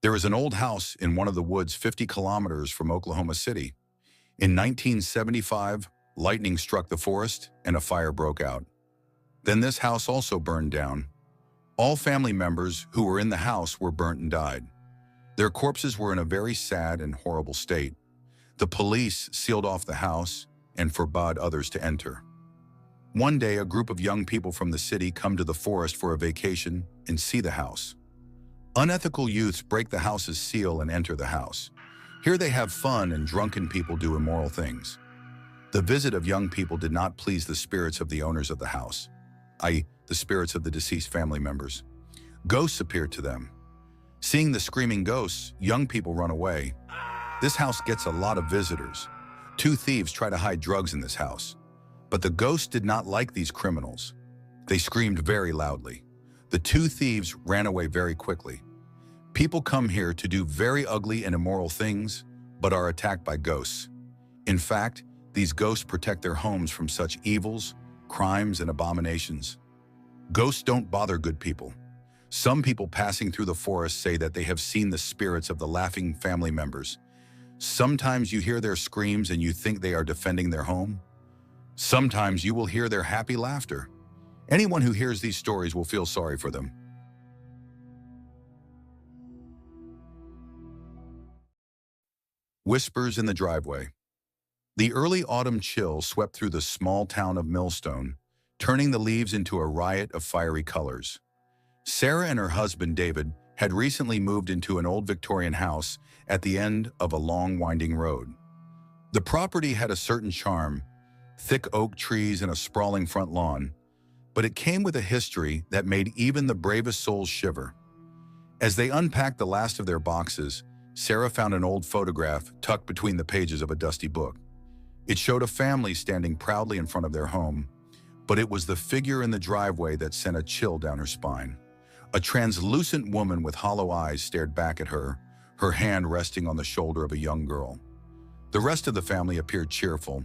There is an old house in one of the woods 50 kilometers from Oklahoma City. In 1975, lightning struck the forest and a fire broke out. Then this house also burned down. All family members who were in the house were burnt and died. Their corpses were in a very sad and horrible state. The police sealed off the house and forbade others to enter. One day, a group of young people from the city come to the forest for a vacation and see the house. Unethical youths break the house's seal and enter the house. Here they have fun and drunken people do immoral things. The visit of young people did not please the spirits of the owners of the house, i.e., the spirits of the deceased family members. Ghosts appeared to them. Seeing the screaming ghosts, young people run away. This house gets a lot of visitors. Two thieves try to hide drugs in this house. But the ghosts did not like these criminals. They screamed very loudly. The two thieves ran away very quickly. People come here to do very ugly and immoral things, but are attacked by ghosts. In fact, these ghosts protect their homes from such evils, crimes, and abominations. Ghosts don't bother good people. Some people passing through the forest say that they have seen the spirits of the laughing family members. Sometimes you hear their screams and you think they are defending their home. Sometimes you will hear their happy laughter. Anyone who hears these stories will feel sorry for them. Whispers in the driveway. The early autumn chill swept through the small town of Millstone, turning the leaves into a riot of fiery colors. Sarah and her husband, David, had recently moved into an old Victorian house at the end of a long, winding road. The property had a certain charm, thick oak trees and a sprawling front lawn, but it came with a history that made even the bravest souls shiver. As they unpacked the last of their boxes, Sarah found an old photograph tucked between the pages of a dusty book. It showed a family standing proudly in front of their home, but it was the figure in the driveway that sent a chill down her spine. A translucent woman with hollow eyes stared back at her, her hand resting on the shoulder of a young girl. The rest of the family appeared cheerful,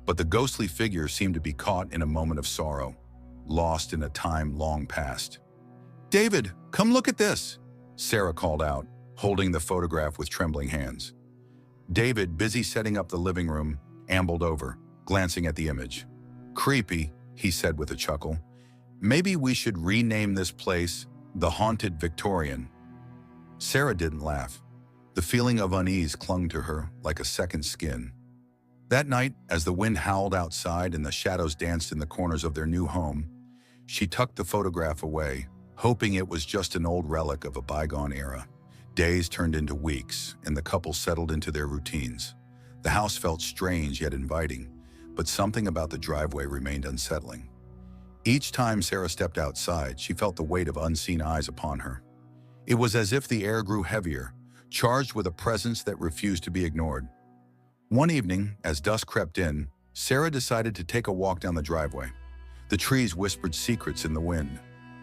but the ghostly figure seemed to be caught in a moment of sorrow, lost in a time long past. "David, come look at this," Sarah called out, holding the photograph with trembling hands. David, busy setting up the living room, ambled over, glancing at the image. "Creepy," he said with a chuckle. "Maybe we should rename this place the Haunted Victorian." Sarah didn't laugh. The feeling of unease clung to her like a second skin. That night, as the wind howled outside and the shadows danced in the corners of their new home, she tucked the photograph away, hoping it was just an old relic of a bygone era. Days turned into weeks, and the couple settled into their routines. The house felt strange yet inviting, but something about the driveway remained unsettling. Each time Sarah stepped outside, she felt the weight of unseen eyes upon her. It was as if the air grew heavier, charged with a presence that refused to be ignored. One evening, as dusk crept in, Sarah decided to take a walk down the driveway. The trees whispered secrets in the wind,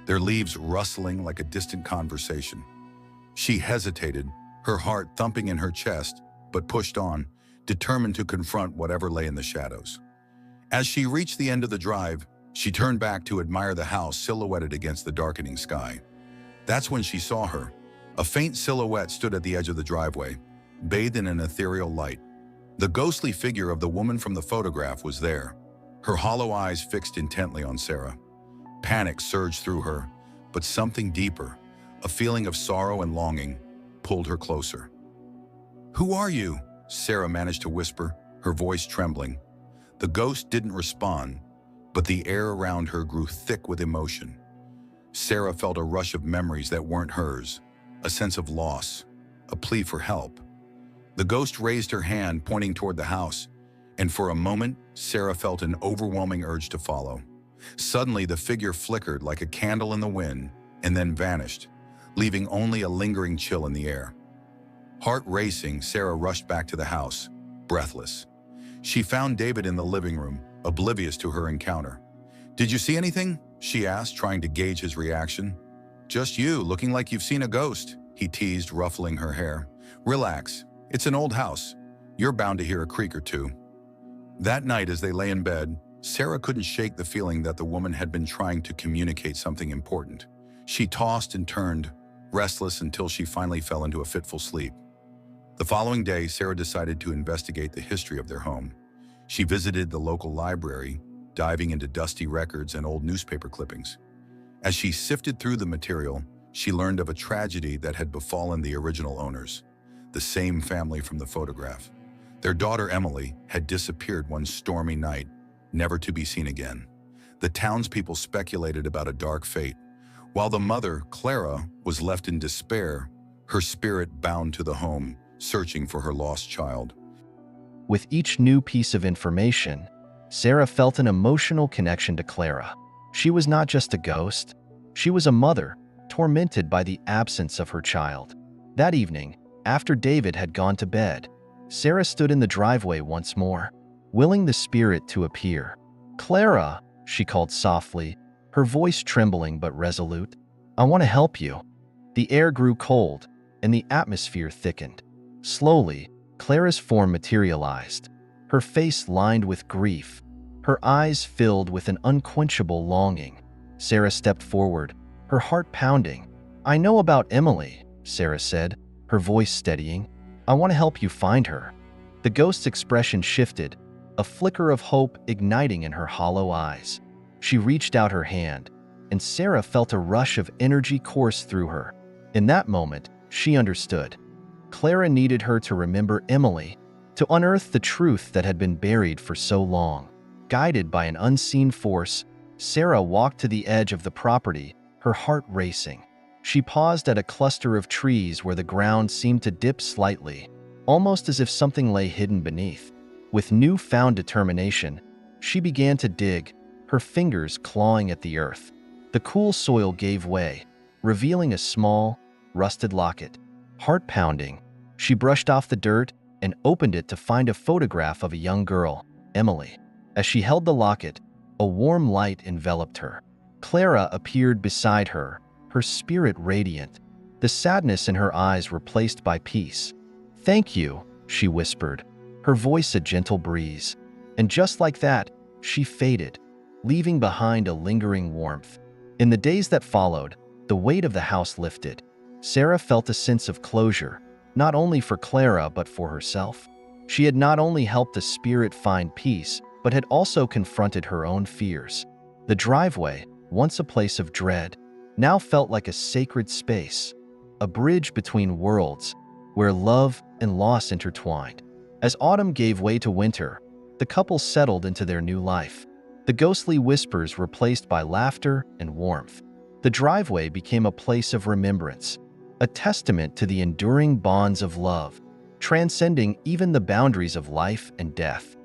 their leaves rustling like a distant conversation. She hesitated, her heart thumping in her chest, but pushed on, determined to confront whatever lay in the shadows. As she reached the end of the drive, she turned back to admire the house silhouetted against the darkening sky. That's when she saw her. A faint silhouette stood at the edge of the driveway, bathed in an ethereal light. The ghostly figure of the woman from the photograph was there, her hollow eyes fixed intently on Sarah. Panic surged through her, but something deeper, a feeling of sorrow and longing, pulled her closer. "Who are you?" Sarah managed to whisper, her voice trembling. The ghost didn't respond, but the air around her grew thick with emotion. Sarah felt a rush of memories that weren't hers, a sense of loss, a plea for help. The ghost raised her hand, pointing toward the house, and for a moment, Sarah felt an overwhelming urge to follow. Suddenly, the figure flickered like a candle in the wind and then vanished, leaving only a lingering chill in the air. Heart racing, Sarah rushed back to the house, breathless. She found David in the living room, oblivious to her encounter. "Did you see anything?" she asked, trying to gauge his reaction. "Just you, looking like you've seen a ghost," he teased, ruffling her hair. "Relax. It's an old house. You're bound to hear a creak or two." That night, as they lay in bed, Sarah couldn't shake the feeling that the woman had been trying to communicate something important. She tossed and turned, restless until she finally fell into a fitful sleep. The following day, Sarah decided to investigate the history of their home. She visited the local library, diving into dusty records and old newspaper clippings. As she sifted through the material, she learned of a tragedy that had befallen the original owners, the same family from the photograph. Their daughter Emily had disappeared one stormy night, never to be seen again. The townspeople speculated about a dark fate, while the mother, Clara, was left in despair, her spirit bound to the home, searching for her lost child. With each new piece of information, Sarah felt an emotional connection to Clara. She was not just a ghost, she was a mother, tormented by the absence of her child. That evening, after David had gone to bed, Sarah stood in the driveway once more, willing the spirit to appear. "Clara," she called softly, her voice trembling but resolute, "I want to help you." The air grew cold, and the atmosphere thickened. Slowly, Clara's form materialized, her face lined with grief, her eyes filled with an unquenchable longing. Sarah stepped forward, her heart pounding. "I know about Emily," Sarah said, her voice steadying. "I want to help you find her." The ghost's expression shifted, a flicker of hope igniting in her hollow eyes. She reached out her hand, and Sarah felt a rush of energy course through her. In that moment, she understood. Clara needed her to remember Emily, to unearth the truth that had been buried for so long. Guided by an unseen force, Sarah walked to the edge of the property, her heart racing. She paused at a cluster of trees where the ground seemed to dip slightly, almost as if something lay hidden beneath. With newfound determination, she began to dig, her fingers clawing at the earth. The cool soil gave way, revealing a small, rusted locket. Heart-pounding, she brushed off the dirt and opened it to find a photograph of a young girl, Emily. As she held the locket, a warm light enveloped her. Clara appeared beside her, her spirit radiant, the sadness in her eyes replaced by peace. "Thank you," she whispered, her voice a gentle breeze. And just like that, she faded, leaving behind a lingering warmth. In the days that followed, the weight of the house lifted. Sarah felt a sense of closure, not only for Clara but for herself. She had not only helped the spirit find peace, but had also confronted her own fears. The driveway, once a place of dread, now felt like a sacred space, a bridge between worlds, where love and loss intertwined. As autumn gave way to winter, the couple settled into their new life. The ghostly whispers replaced by laughter and warmth. The driveway became a place of remembrance, a testament to the enduring bonds of love, transcending even the boundaries of life and death.